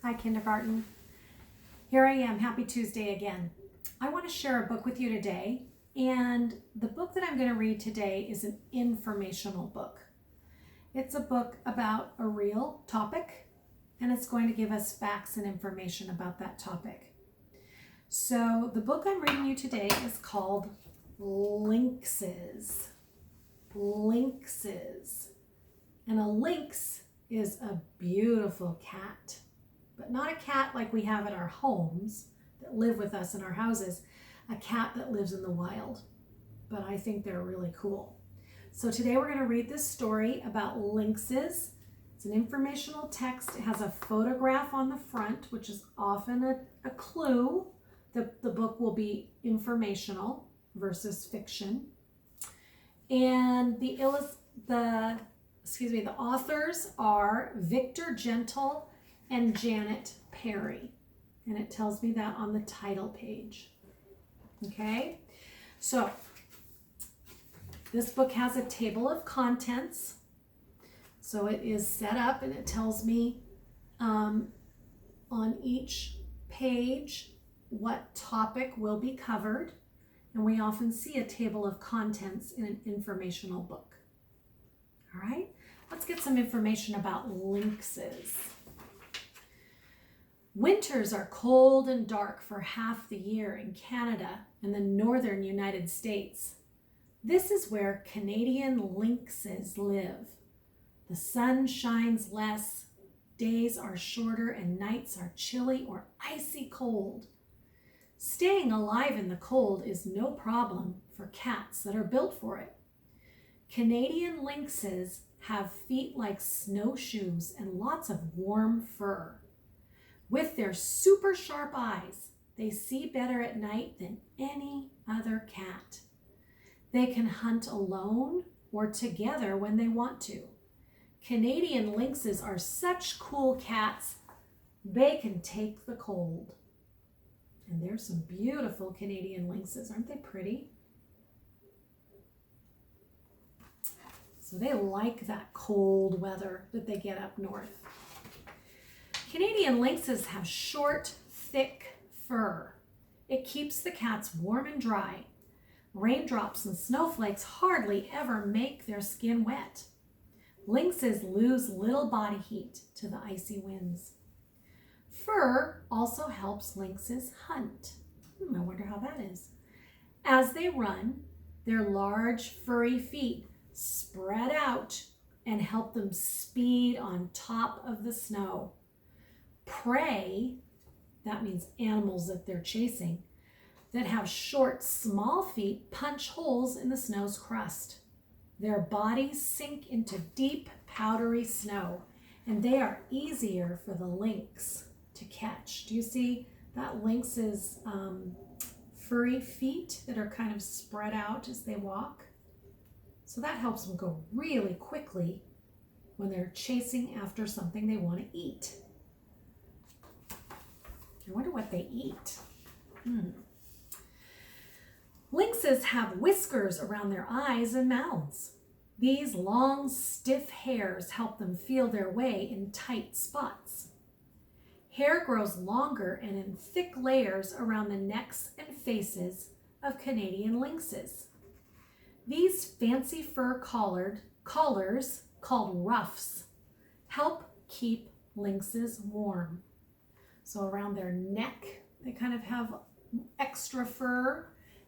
Hi, kindergarten. Here I am. Happy Tuesday again. I want to share a book with you today, and the book that I'm going to read today is an informational book. It's a book about a real topic, and it's going to give us facts and information about that topic. So the book I'm reading you today is called Lynxes. Lynxes. And a lynx is a beautiful cat, but not a cat like we have at our homes that live with us in our houses, a cat that lives in the wild. But I think they're really cool. So today we're going to read this story about lynxes. It's an informational text. It has a photograph on the front, which is often a clue. The book will be informational versus fiction. And the authors are Victor Gentle and Janet Perry. And it tells me that on the title page. Okay, so this book has a table of contents. So it is set up and it tells me on each page what topic will be covered. And we often see a table of contents in an informational book. All right, let's get some information about lynxes. Winters are cold and dark for half the year in Canada and the northern United States. This is where Canadian lynxes live. The sun shines less, days are shorter, and nights are chilly or icy cold. Staying alive in the cold is no problem for cats that are built for it. Canadian lynxes have feet like snowshoes and lots of warm fur. With their super sharp eyes, they see better at night than any other cat. They can hunt alone or together when they want to. Canadian lynxes are such cool cats, they can take the cold. And there's some beautiful Canadian lynxes. Aren't they pretty? So they like that cold weather that they get up north. Canadian lynxes have short, thick fur. It keeps the cats warm and dry. Raindrops and snowflakes hardly ever make their skin wet. Lynxes lose little body heat to the icy winds. Fur also helps lynxes hunt. I wonder how that is. As they run, their large furry feet spread out and help them speed on top of the snow. Prey, that means animals that they're chasing, that have short, small feet punch holes in the snow's crust. Their bodies sink into deep, powdery snow, and they are easier for the lynx to catch. Do you see that lynx's furry feet that are kind of spread out as they walk? So that helps them go really quickly when they're chasing after something they want to eat. I wonder what they eat. Lynxes have whiskers around their eyes and mouths. These long, stiff hairs help them feel their way in tight spots. Hair grows longer and in thick layers around the necks and faces of Canadian lynxes. These fancy fur collars, called ruffs, help keep lynxes warm. So around their neck, they kind of have extra fur,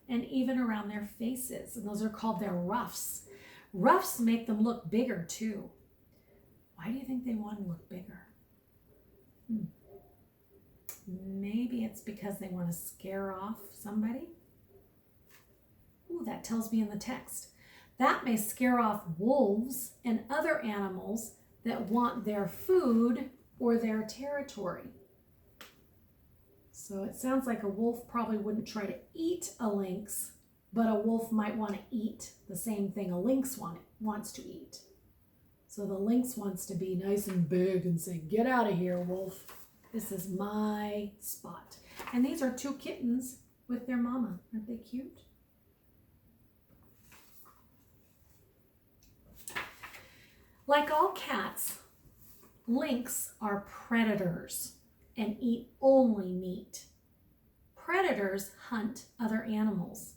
and even around their faces. And those are called their ruffs. Ruffs make them look bigger too. Why do you think they want to look bigger? Maybe it's because they want to scare off somebody. Ooh, that tells me in the text. That may scare off wolves and other animals that want their food or their territory. So it sounds like a wolf probably wouldn't try to eat a lynx, but a wolf might want to eat the same thing a lynx wants to eat. So the lynx wants to be nice and big and say, "Get out of here, wolf. This is my spot." And these are two kittens with their mama. Aren't they cute? Like all cats, lynx are predators. and eat only meat. Predators hunt other animals.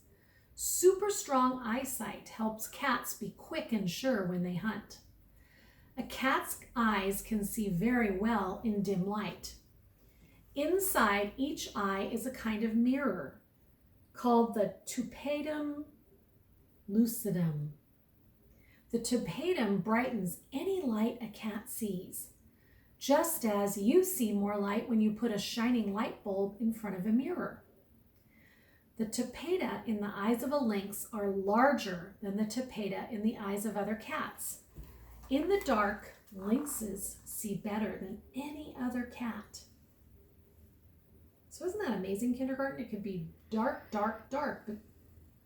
Super strong eyesight helps cats be quick and sure when they hunt. A cat's eyes can see very well in dim light. Inside each eye is a kind of mirror called the tupatum lucidum. The tupatum brightens any light a cat sees, just as you see more light when you put a shining light bulb in front of a mirror. The tupata in the eyes of a lynx are larger than the tupata in the eyes of other cats. In the dark, lynxes see better than any other cat. So isn't that amazing, kindergarten? It could be dark, dark, dark, but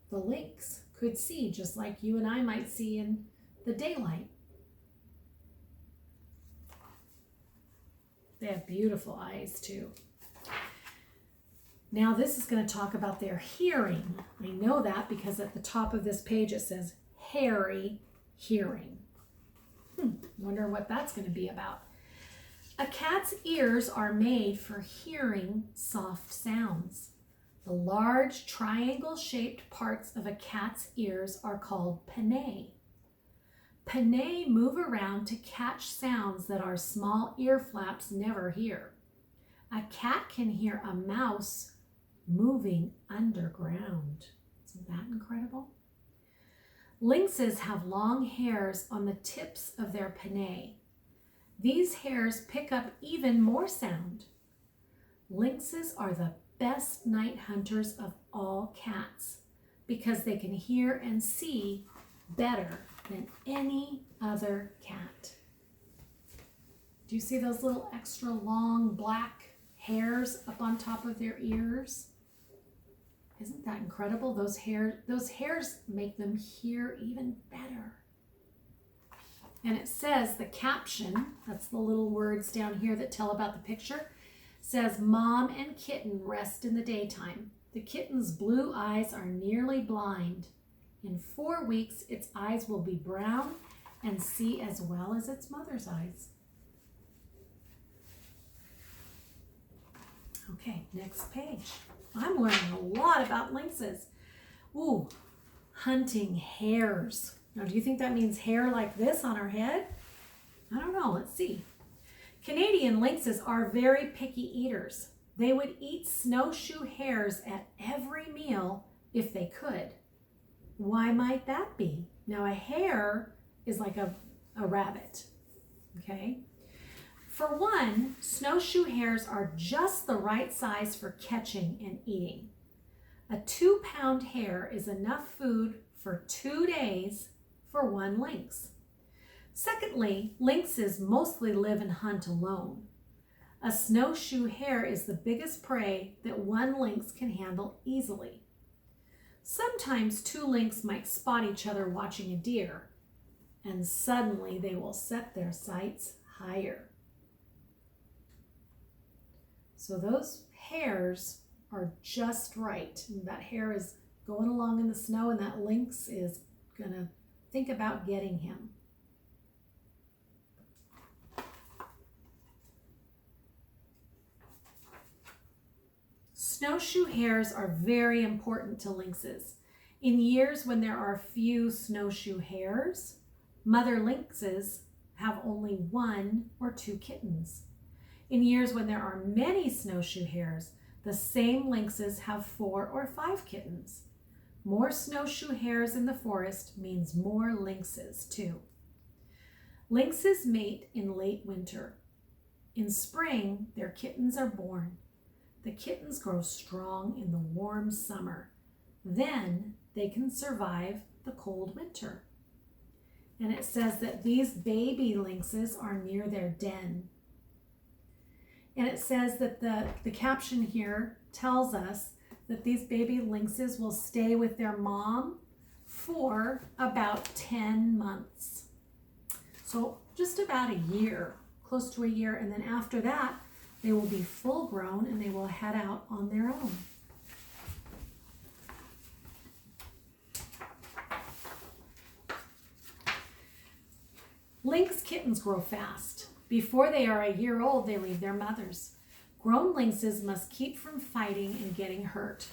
the lynx could see just like you and I might see in the daylight. They have beautiful eyes too. Now this is going to talk about their hearing. I know that because at the top of this page it says hairy hearing. Wonder what that's going to be about. A cat's ears are made for hearing soft sounds. The large triangle-shaped parts of a cat's ears are called pinnae. Pinnae move around to catch sounds that our small ear flaps never hear. A cat can hear a mouse moving underground. Isn't that incredible? Lynxes have long hairs on the tips of their pinnae. These hairs pick up even more sound. Lynxes are the best night hunters of all cats because they can hear and see better than any other cat. Do you see those little extra long black hairs up on top of their ears? Isn't that incredible? Those hairs make them hear even better. And it says, the caption, that's the little words down here that tell about the picture, says, Mom and kitten rest in the daytime. The kitten's blue eyes are nearly blind. In 4 weeks, its eyes will be brown and see as well as its mother's eyes. Okay, next page. I'm learning a lot about lynxes. Ooh, hunting hares. Now, do you think that means hair like this on our head? I don't know. Let's see. Canadian lynxes are very picky eaters. They would eat snowshoe hares at every meal if they could. Why might that be? Now, a hare is like a rabbit, okay? For one, snowshoe hares are just the right size for catching and eating. A 2-pound hare is enough food for 2 days for one lynx. Secondly, lynxes mostly live and hunt alone. A snowshoe hare is the biggest prey that one lynx can handle easily. Sometimes 2 lynx might spot each other watching a deer, and suddenly they will set their sights higher. So those hares are just right. That hare is going along in the snow, and that lynx is going to think about getting him. Snowshoe hares are very important to lynxes. In years when there are few snowshoe hares, mother lynxes have only 1 or 2 kittens. In years when there are many snowshoe hares, the same lynxes have 4 or 5 kittens. More snowshoe hares in the forest means more lynxes too. Lynxes mate in late winter. In spring, their kittens are born. The kittens grow strong in the warm summer. Then they can survive the cold winter. And it says that these baby lynxes are near their den. And it says that the caption here tells us that these baby lynxes will stay with their mom for about 10 months. So just about a year, close to a year. And then after that, they will be full grown and they will head out on their own. Lynx kittens grow fast. Before they are a year old, they leave their mothers. Grown lynxes must keep from fighting and getting hurt.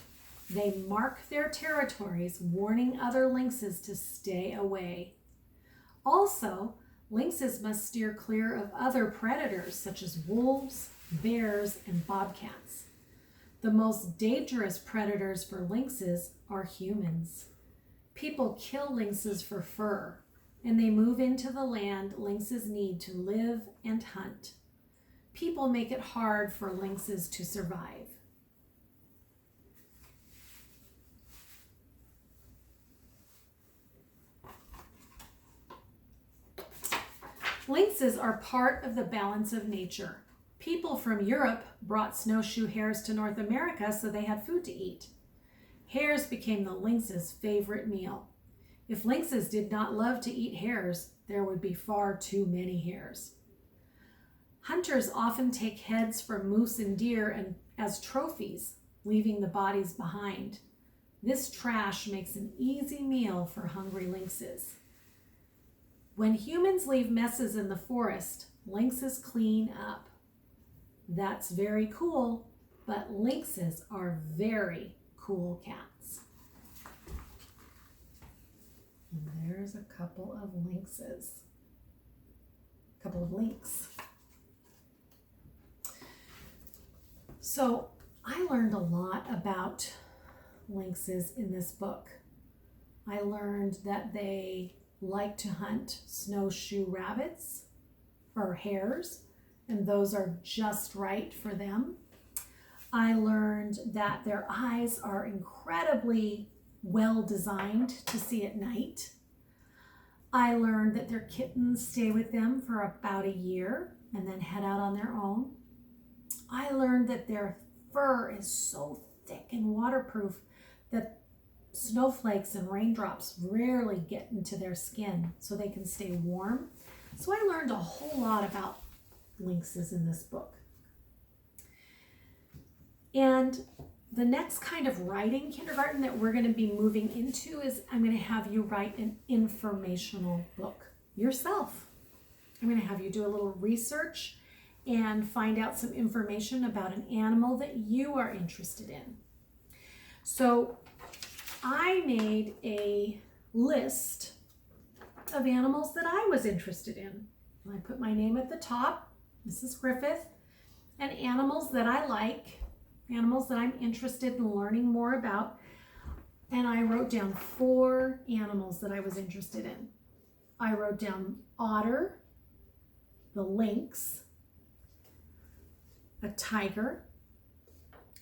They mark their territories, warning other lynxes to stay away. Also, lynxes must steer clear of other predators such as wolves, bears, and bobcats. The most dangerous predators for lynxes are humans. People kill lynxes for fur, and they move into the land lynxes need to live and hunt. People make it hard for lynxes to survive. Lynxes are part of the balance of nature. People from Europe brought snowshoe hares to North America so they had food to eat. Hares became the lynx's favorite meal. If lynxes did not love to eat hares, there would be far too many hares. Hunters often take heads from moose and deer as trophies, leaving the bodies behind. This trash makes an easy meal for hungry lynxes. When humans leave messes in the forest, lynxes clean up. That's very cool, but lynxes are very cool cats. And there's a couple of lynxes. A couple of lynx. So I learned a lot about lynxes in this book. I learned that they like to hunt snowshoe rabbits or hares, and those are just right for them. I learned that their eyes are incredibly well designed to see at night. I learned that their kittens stay with them for about a year and then head out on their own. I learned that their fur is so thick and waterproof that snowflakes and raindrops rarely get into their skin, so they can stay warm. So I learned a whole lot about lynxes in this book. And the next kind of writing kindergarten that we're going to be moving into is I'm going to have you write an informational book yourself. I'm going to have you do a little research and find out some information about an animal that you are interested in. So I made a list of animals that I was interested in. And I put my name at the top, Mrs. Griffith, and animals that I like, animals that I'm interested in learning more about. And I wrote down 4 animals that I was interested in. I wrote down otter, the lynx, a tiger,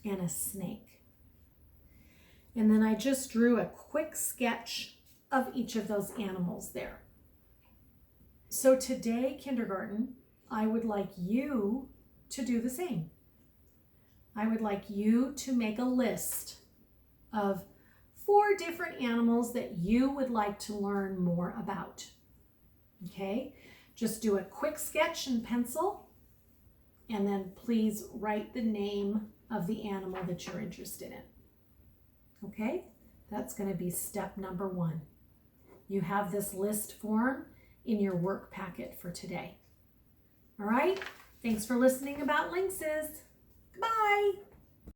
and a snake. And then I just drew a quick sketch of each of those animals there. So today, kindergarten, I would like you to do the same. I would like you to make a list of 4 different animals that you would like to learn more about. Okay? Just do a quick sketch in pencil, and then please write the name of the animal that you're interested in. Okay, that's going to be step number 1. You have this list form in your work packet for today. All right, thanks for listening about lynxes. Goodbye.